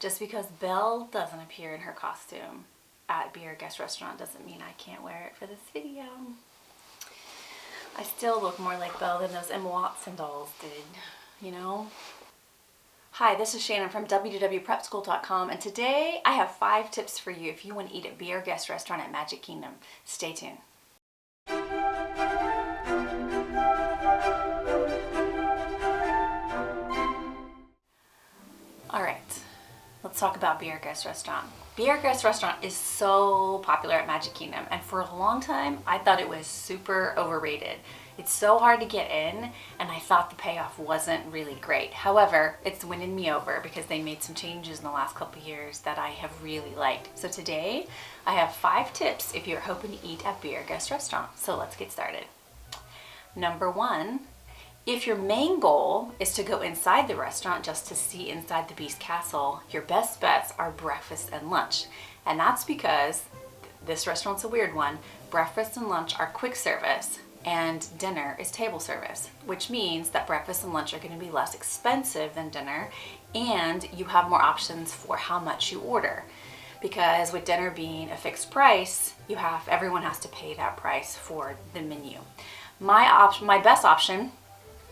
Just because Belle doesn't appear in her costume at Be Our Guest Restaurant doesn't mean I can't wear it for this video. I still look more like Belle than those Emma Watson dolls did, you know? Hi, this is Shannon from WDW and today I have 5 tips for you if you want to eat at Be Our Guest Restaurant at Magic Kingdom. Stay tuned. Alright, let's talk about Be Our Guest Restaurant. Be Our Guest Restaurant is so popular at Magic Kingdom, and for a long time I thought it was super overrated. It's so hard to get in, and I thought the payoff wasn't really great. However, it's winning me over because they made some changes in the last couple years that I have really liked. So today I have 5 tips if you're hoping to eat at Be Our Guest Restaurant. So let's get started. Number 1, if your main goal is to go inside the restaurant just to see inside the Beast Castle, your best bets are breakfast and lunch. And that's because this restaurant's a weird one. Breakfast and lunch are quick service and dinner is table service, which means that breakfast and lunch are going to be less expensive than dinner, and you have more options for how much you order. Because with dinner being a fixed price, everyone has to pay that price for the menu. My best option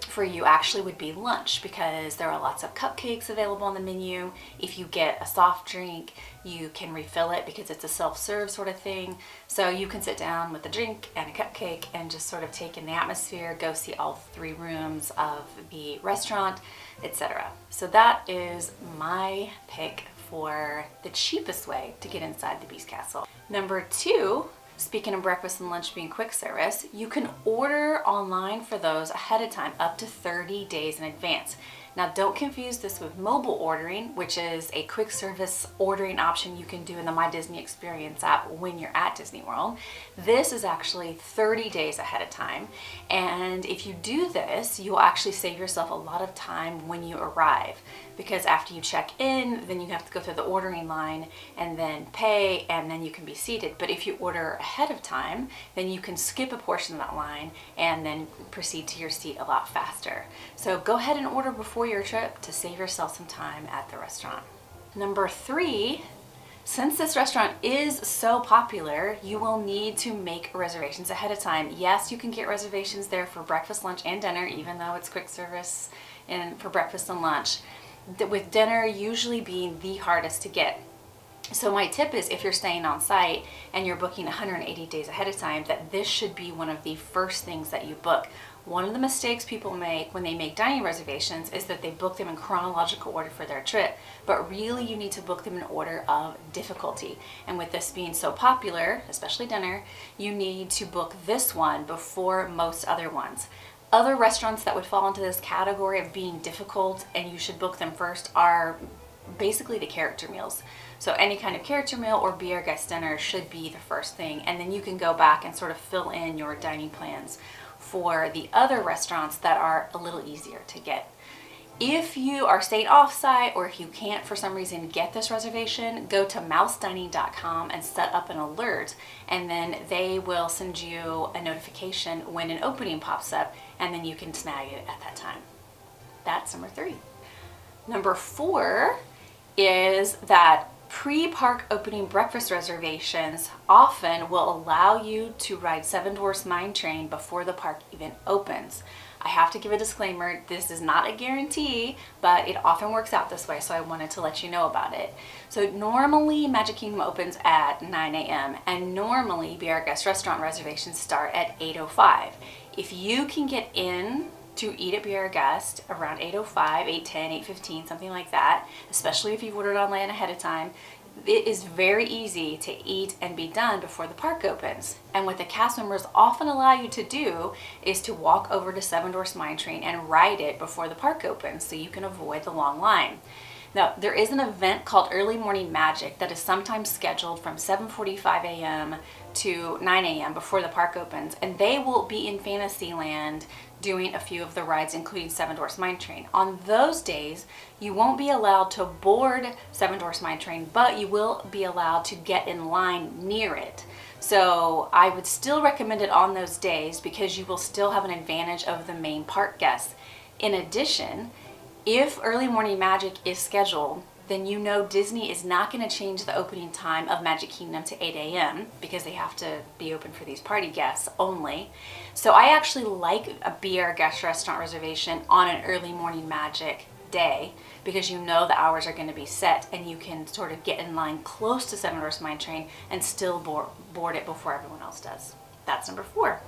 for you actually would be lunch, because there are lots of cupcakes available on the menu. If you get a soft drink, you can refill it because it's a self-serve sort of thing. So you can sit down with a drink and a cupcake and just sort of take in the atmosphere, go see all 3 rooms of the restaurant, etc. So that is my pick for the cheapest way to get inside the Beast Castle. Number 2, speaking of breakfast and lunch being quick service, you can order online for those ahead of time, up to 30 days in advance. Now don't confuse this with mobile ordering, which is a quick service ordering option you can do in the My Disney Experience app when you're at Disney World. This is actually 30 days ahead of time. And if you do this, you'll actually save yourself a lot of time when you arrive. Because after you check in, then you have to go through the ordering line and then pay, and then you can be seated. But if you order ahead of time, then you can skip a portion of that line and then proceed to your seat a lot faster. So go ahead and order before your trip to save yourself some time at the restaurant. Number 3, since this restaurant is so popular, you will need to make reservations ahead of time. Yes, you can get reservations there for breakfast, lunch, and dinner, even though it's quick service and for breakfast and lunch, with dinner usually being the hardest to get. So my tip is, if you're staying on site and you're booking 180 days ahead of time, that this should be one of the first things that you book. One of the mistakes people make when they make dining reservations is that they book them in chronological order for their trip, but really you need to book them in order of difficulty. And with this being so popular, especially dinner, you need to book this one before most other ones. Other restaurants that would fall into this category of being difficult and you should book them first are basically the character meals. So any kind of character meal or Be Our Guest dinner should be the first thing, and then you can go back and sort of fill in your dining plans for the other restaurants that are a little easier to get. If you are staying off-site, or if you can't for some reason get this reservation, go to mousedining.com and set up an alert, and then they will send you a notification when an opening pops up, and then you can snag it at that time. That's number 3. Number 4 is that pre-park opening breakfast reservations often will allow you to ride Seven Dwarfs Mine Train before the park even opens. I have to give a disclaimer, this is not a guarantee, but it often works out this way, so I wanted to let you know about it. So normally Magic Kingdom opens at 9 a.m. and normally Be Our Guest Restaurant reservations start at 8:05. If you can get in to eat at Be Our Guest around 8:05, 8:10, 8:15, something like that, especially if you've ordered online ahead of time, it is very easy to eat and be done before the park opens. And what the cast members often allow you to do is to walk over to Seven Dwarfs Mine Train and ride it before the park opens, so you can avoid the long line. Now, there is an event called Early Morning Magic that is sometimes scheduled from 7:45 a.m. to 9 a.m. before the park opens, and they will be in Fantasyland doing a few of the rides, including Seven Dwarfs Mine Train. On those days, you won't be allowed to board Seven Dwarfs Mine Train, but you will be allowed to get in line near it. So I would still recommend it on those days because you will still have an advantage of the main park guests. In addition, if Early Morning Magic is scheduled then you know Disney is not going to change the opening time of Magic Kingdom to 8 a.m. because they have to be open for these party guests only. So I actually like a Be Our Guest restaurant reservation on an early morning Magic day because you know the hours are going to be set and you can sort of get in line close to Seven Dwarfs Mine Train and still board it before everyone else does. That's number 4.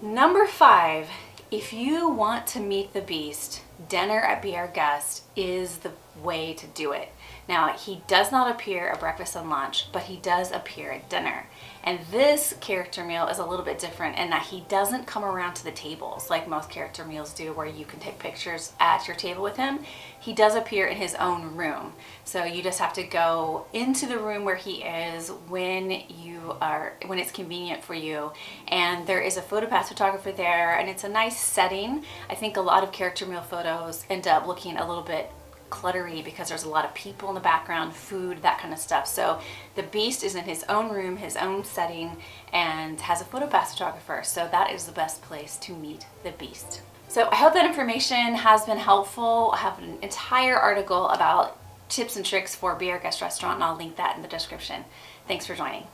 Number 5, if you want to meet the Beast, dinner at Be Our Guest is the way to do it. Now, he does not appear at breakfast and lunch, but he does appear at dinner. And this character meal is a little bit different in that he doesn't come around to the tables like most character meals do where you can take pictures at your table with him. He does appear in his own room. So you just have to go into the room where he is when it's convenient for you. And there is a PhotoPass photographer there and it's a nice setting. I think a lot of character meal photos end up looking a little bit cluttery because there's a lot of people in the background, food, that kind of stuff. So the Beast is in his own room, his own setting, and has a PhotoPass photographer. So that is the best place to meet the Beast. So I hope that information has been helpful. I have an entire article about tips and tricks for Be Our Guest restaurant, and I'll link that in the description. Thanks for joining.